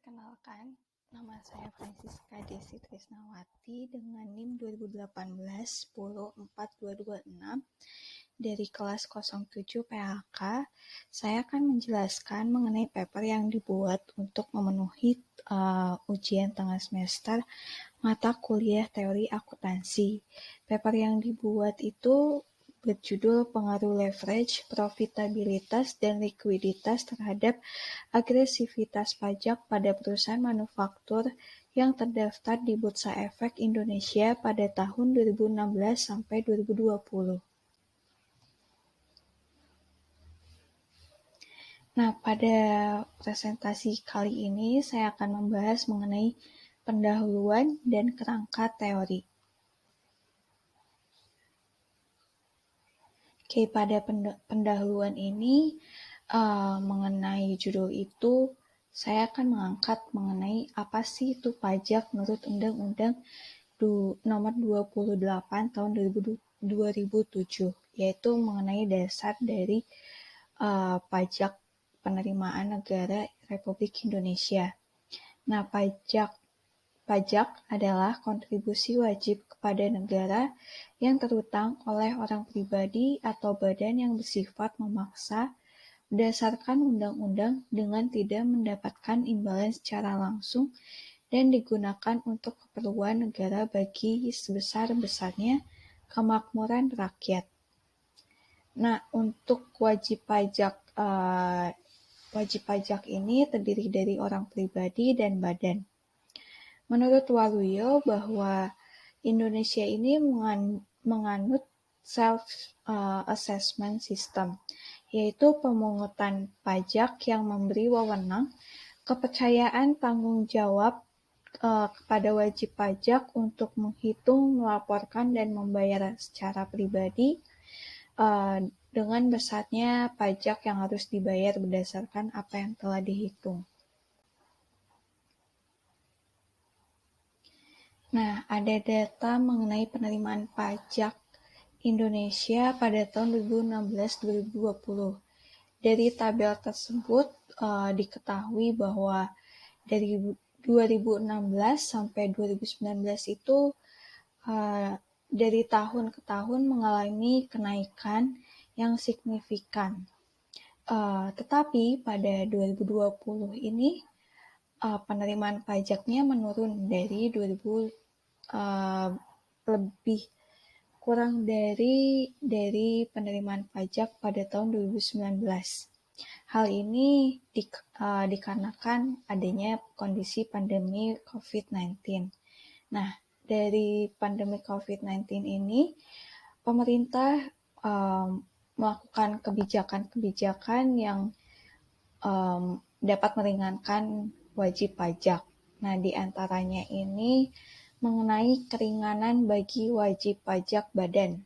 Perkenalkan, nama saya Francisca Desi Trisnawati dengan NIM 2018-10426 dari kelas 07 PHK. Saya akan menjelaskan mengenai paper yang dibuat untuk memenuhi ujian tengah semester mata kuliah teori akuntansi. Paper yang dibuat itu berjudul pengaruh leverage, profitabilitas, dan likuiditas terhadap agresivitas pajak pada perusahaan manufaktur yang terdaftar di Bursa Efek Indonesia pada tahun 2016 sampai 2020. Nah, pada presentasi kali ini saya akan membahas mengenai pendahuluan dan kerangka teori. Oke, pada pendahuluan ini mengenai judul itu, saya akan mengangkat mengenai apa sih itu pajak menurut Undang-Undang Nomor 28 Tahun 2007, yaitu mengenai dasar dari pajak penerimaan negara Republik Indonesia. Nah, pajak adalah kontribusi wajib kepada negara yang terutang oleh orang pribadi atau badan yang bersifat memaksa berdasarkan undang-undang dengan tidak mendapatkan imbalan secara langsung dan digunakan untuk keperluan negara bagi sebesar-besarnya kemakmuran rakyat. Nah, untuk wajib pajak ini terdiri dari orang pribadi dan badan. Menurut Waluyo bahwa Indonesia ini menganut self-assessment system, yaitu pemungutan pajak yang memberi wewenang, kepercayaan tanggung jawab kepada wajib pajak untuk menghitung, melaporkan, dan membayar secara pribadi dengan besarnya pajak yang harus dibayar berdasarkan apa yang telah dihitung. Nah, ada data mengenai penerimaan pajak Indonesia pada tahun 2016-2020. Dari tabel tersebut diketahui bahwa dari 2016 sampai 2019 itu dari tahun ke tahun mengalami kenaikan yang signifikan. Tetapi pada 2020 ini penerimaan pajaknya menurun dari 2000 lebih kurang dari penerimaan pajak pada tahun 2019. Hal ini dikarenakan adanya kondisi pandemi COVID-19. Nah, dari pandemi COVID-19 ini, pemerintah melakukan kebijakan-kebijakan yang dapat meringankan wajib pajak. Nah, di antaranya ini mengenai keringanan bagi wajib pajak badan,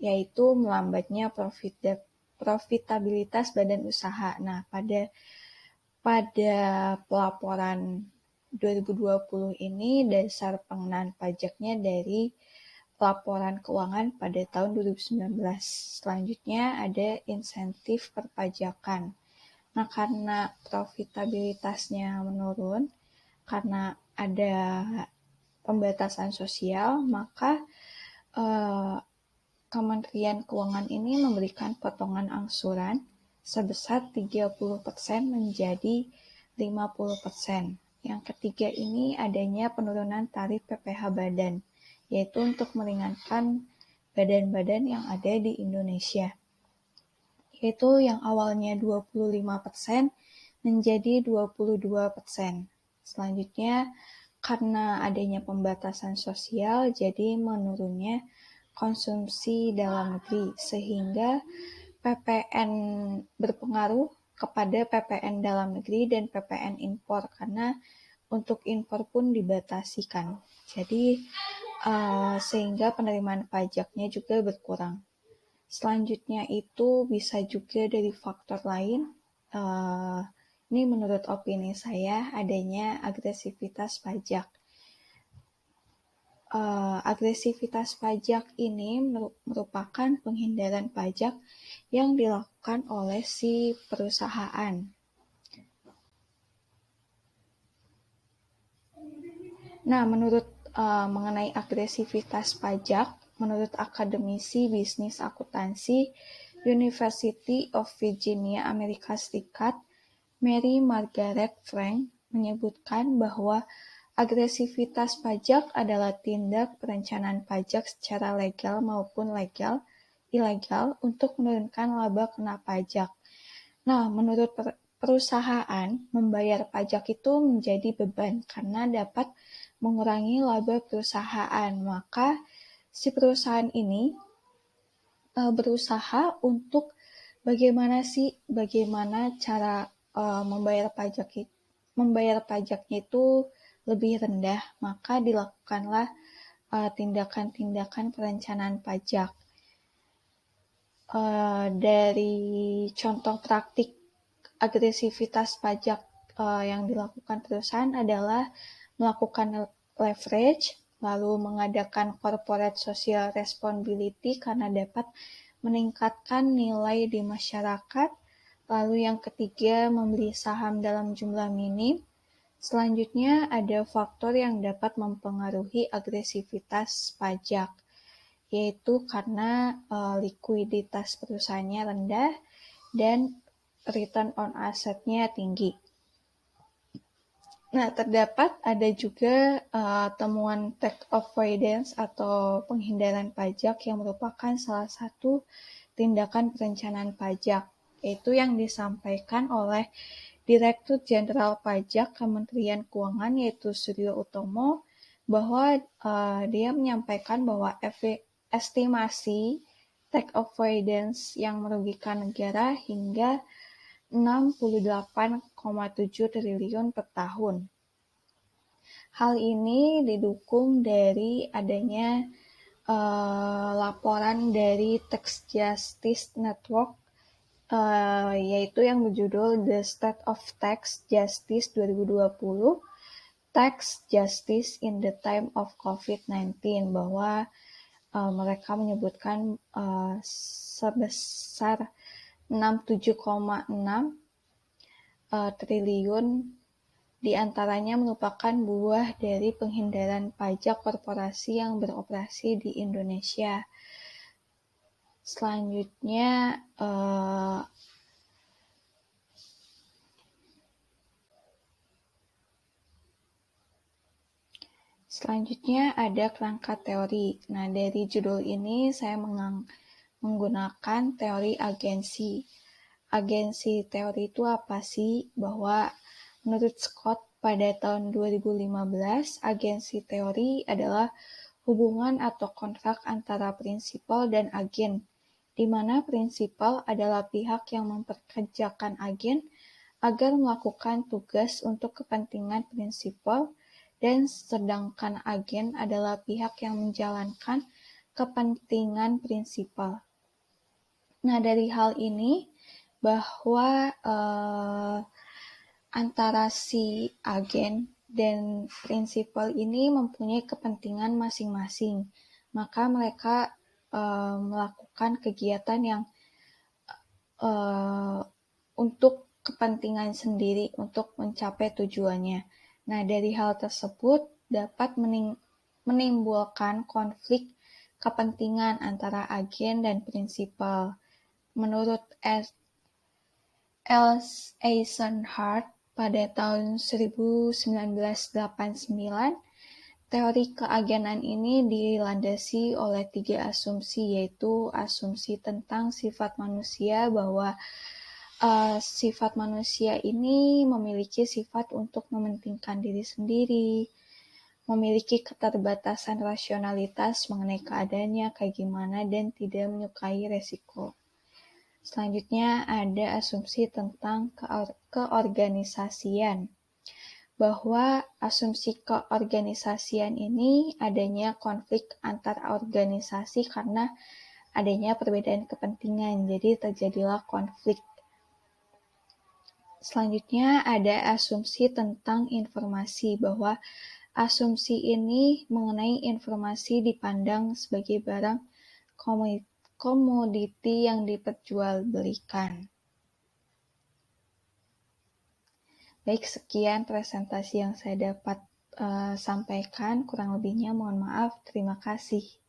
yaitu melambatnya profitabilitas badan usaha. Nah, pada pelaporan 2020 ini dasar pengenaan pajaknya dari laporan keuangan pada tahun 2019. Selanjutnya ada insentif perpajakan. Nah, karena profitabilitasnya menurun, karena ada pembatasan sosial, maka Kementerian Keuangan ini memberikan potongan angsuran sebesar 30% menjadi 50%. Yang ketiga ini adanya penurunan tarif PPh badan, yaitu untuk meringankan badan-badan yang ada di Indonesia, yaitu yang awalnya 25% menjadi 22%. Selanjutnya, karena adanya pembatasan sosial, jadi menurunnya konsumsi dalam negeri, sehingga PPN berpengaruh kepada PPN dalam negeri dan PPN impor, karena untuk impor pun dibatasikan. Jadi, sehingga penerimaan pajaknya juga berkurang. Selanjutnya itu bisa juga dari faktor lain. Ini menurut opini saya adanya agresivitas pajak. Agresivitas pajak ini merupakan penghindaran pajak yang dilakukan oleh si perusahaan. Nah, mengenai agresivitas pajak, menurut akademisi bisnis akuntansi University of Virginia, Amerika Serikat, Mary Margaret Frank menyebutkan bahwa agresivitas pajak adalah tindak perencanaan pajak secara legal maupun ilegal untuk menurunkan laba kena pajak. Nah, menurut perusahaan, membayar pajak itu menjadi beban karena dapat mengurangi laba perusahaan. Maka si perusahaan ini berusaha untuk bagaimana cara membayar pajaknya itu lebih rendah, maka dilakukanlah tindakan-tindakan perencanaan pajak. Dari contoh praktik agresivitas pajak yang dilakukan perusahaan adalah melakukan leverage, lalu mengadakan corporate social responsibility karena dapat meningkatkan nilai di masyarakat, lalu yang ketiga membeli saham dalam jumlah minim. Selanjutnya ada faktor yang dapat mempengaruhi agresivitas pajak, yaitu karena likuiditas perusahaannya rendah dan return on asset-nya tinggi. Nah, terdapat ada juga temuan tax avoidance atau penghindaran pajak yang merupakan salah satu tindakan perencanaan pajak, yaitu yang disampaikan oleh Direktur Jenderal Pajak Kementerian Keuangan yaitu Suryo Utomo, bahwa dia menyampaikan bahwa estimasi tax avoidance yang merugikan negara hingga 68,7 triliun per tahun. Hal ini didukung dari adanya laporan dari Tax Justice Network, yaitu yang berjudul The State of Tax Justice 2020, Tax Justice in the Time of COVID-19, bahwa mereka menyebutkan sebesar 67,6 triliun diantaranya merupakan buah dari penghindaran pajak korporasi yang beroperasi di Indonesia. Selanjutnya ada kerangka teori. Nah, dari judul ini saya menggunakan teori agensi. Agensi teori itu apa sih? Bahwa menurut Scott pada tahun 2015, agensi teori adalah hubungan atau kontrak antara prinsipal dan agen, di mana prinsipal adalah pihak yang mempekerjakan agen agar melakukan tugas untuk kepentingan prinsipal, dan sedangkan agen adalah pihak yang menjalankan kepentingan prinsipal. Nah, dari hal ini bahwa antara si agen dan prinsipal ini mempunyai kepentingan masing-masing, maka mereka melakukan kegiatan yang untuk kepentingan sendiri untuk mencapai tujuannya. Nah, dari hal tersebut dapat menimbulkan konflik kepentingan antara agen dan prinsipal. Menurut Eisenhardt pada tahun 1989, teori keagenan ini dilandasi oleh 3 asumsi, yaitu asumsi tentang sifat manusia, bahwa sifat manusia ini memiliki sifat untuk mementingkan diri sendiri, memiliki keterbatasan rasionalitas mengenai keadaannya kayak gimana, dan tidak menyukai resiko. Selanjutnya ada asumsi tentang keorganisasian, bahwa asumsi keorganisasian ini adanya konflik antar organisasi karena adanya perbedaan kepentingan, jadi terjadilah konflik. Selanjutnya ada asumsi tentang informasi, bahwa asumsi ini mengenai informasi dipandang sebagai barang komoditi yang diperjualbelikan. Baik, sekian presentasi yang saya dapat sampaikan, kurang lebihnya mohon maaf. Terima kasih.